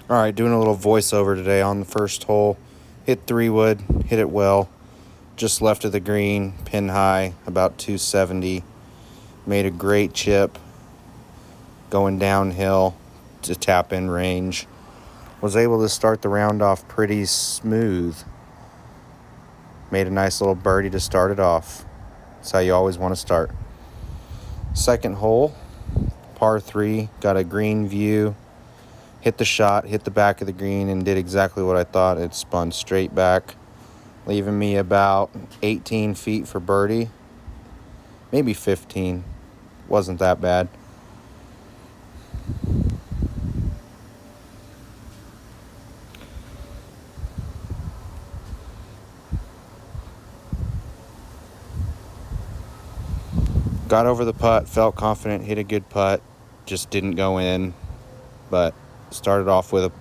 All right, doing a little voiceover today on the first hole. Hit 3-wood, hit it well. Just left of the green, pin high, about 270. Made a great chip going downhill to tap in range. Was able to start the round off pretty smooth. Made a nice little birdie to start it off. That's how you always want to start. Second hole, par 3, got a green view. Hit the shot, hit the back of the green, and did exactly what I thought. It spun straight back, leaving me about 18 feet for birdie. Maybe 15. Wasn't that bad. Got over the putt, felt confident, hit a good putt. Just didn't go in, but started off with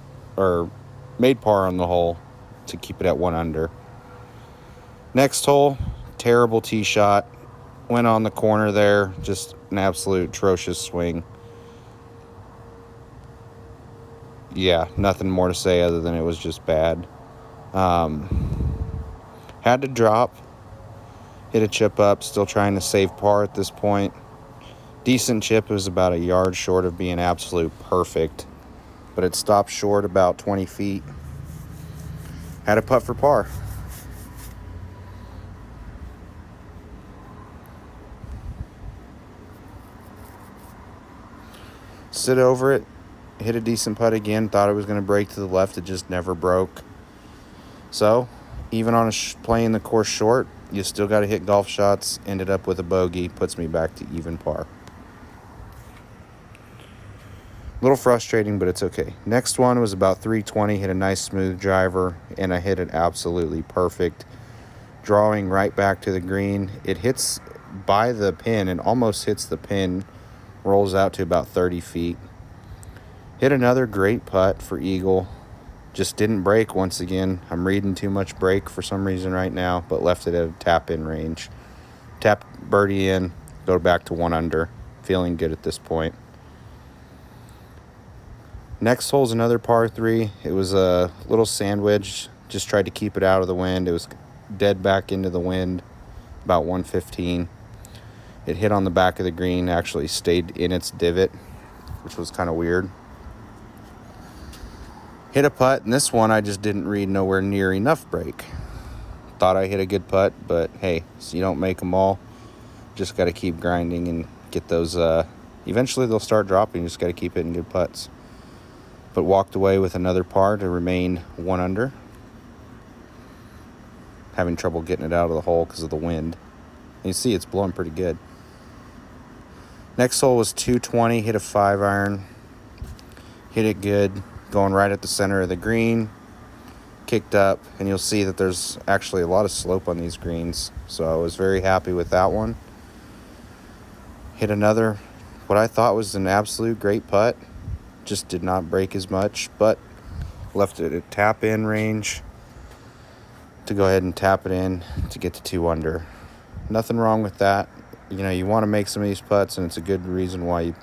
made par on the hole to keep it at 1 under. Next hole, terrible tee shot. Went on the corner there, just an absolute atrocious swing. Yeah, nothing more to say other than it was just bad. Had to drop, hit a chip up, still trying to save par at this point. Decent chip. It was about a yard short of being absolute perfect, but it stopped short about 20 feet. Had a putt for par. Sit over it, hit a decent putt again. Thought it was going to break to the left. It just never broke. So, even on playing the course short, you still got to hit golf shots. Ended up with a bogey. Puts me back to even par. A little frustrating, but it's okay. Next one was about 320. Hit a nice smooth driver, and I hit it absolutely perfect. Drawing right back to the green. It hits by the pin and almost hits the pin. Rolls out to about 30 feet. Hit another great putt for eagle. Just didn't break once again. I'm reading too much break for some reason right now, but left it at a tap-in range. Tap birdie in, go back to 1 under. Feeling good at this point. Next hole's another par 3. It was a little sandwich. Just tried to keep it out of the wind. It was dead back into the wind, about 115. It hit on the back of the green, actually stayed in its divot, which was kind of weird. Hit a putt, and this one I just didn't read nowhere near enough break. Thought I hit a good putt, but hey, so you don't make them all. Just got to keep grinding and get those. Eventually they'll start dropping. You just got to keep hitting good putts. But walked away with another par to remain 1 under. Having trouble getting it out of the hole because of the wind. And you see it's blowing pretty good. Next hole was 220. Hit a 5-iron. Hit it good. Going right at the center of the green. Kicked up. And you'll see that there's actually a lot of slope on these greens. So I was very happy with that one. Hit another, what I thought was an absolute great putt. Just did not break as much, but left it at tap-in range to go ahead and tap it in to get to 2 under. Nothing wrong with that. You know, you want to make some of these putts, and it's a good reason why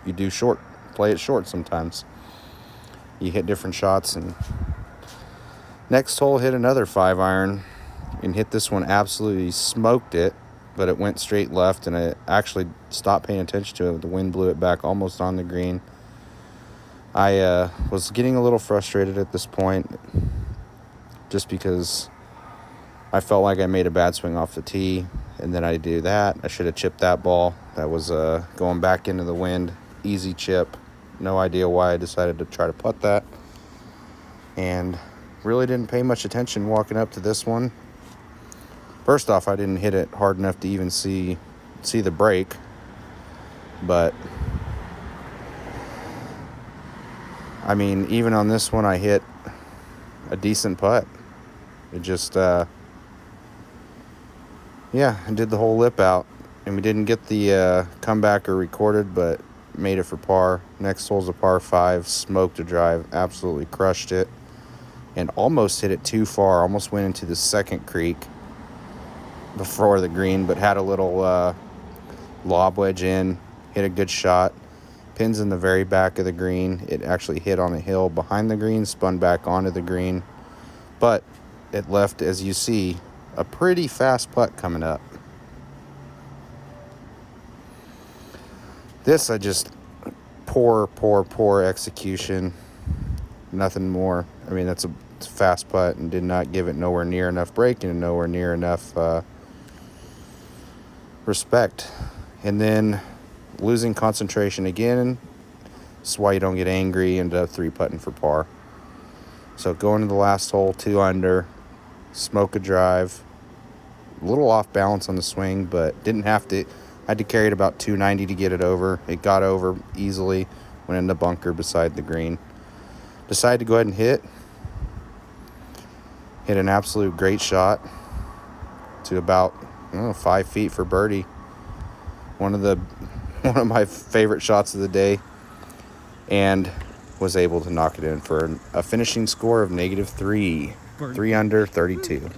you do play it short sometimes. You hit different shots. And next hole, hit another 5-iron and hit this one, absolutely smoked it, but it went straight left, and I actually stopped paying attention to it. The wind blew it back almost on the green. I was getting a little frustrated at this point just because I felt like I made a bad swing off the tee, and then I do that. I should have chipped that ball. That was going back into the wind. Easy chip. No idea why I decided to try to putt that. And really didn't pay much attention walking up to this one. First off, I didn't hit it hard enough to even see the break. But I mean, even on this one, I hit a decent putt. It just, I did the whole lip out. And we didn't get the comeback or recorded, but made it for par. Next hole's a par 5. Smoked a drive. Absolutely crushed it. And almost hit it too far. Almost went into the second creek before the green, but had a little lob wedge in. Hit a good shot. Pin's in the very back of the green. It actually hit on a hill behind the green, spun back onto the green. But it left, as you see, a pretty fast putt coming up. This, I just poor execution. Nothing more. I mean, that's a fast putt and did not give it nowhere near enough braking and nowhere near enough respect. And then losing concentration again. That's why you don't get angry. Ended up 3-putting for par. So going to the last hole, 2 under, smoke a drive. A little off balance on the swing, but didn't have to. I had to carry it about 290 to get it over. It got over easily. Went in the bunker beside the green. Decided to go ahead and hit an absolute great shot to about 5 feet for birdie. One of my favorite shots of the day, and was able to knock it in for a finishing score of -3. 3 under, 32.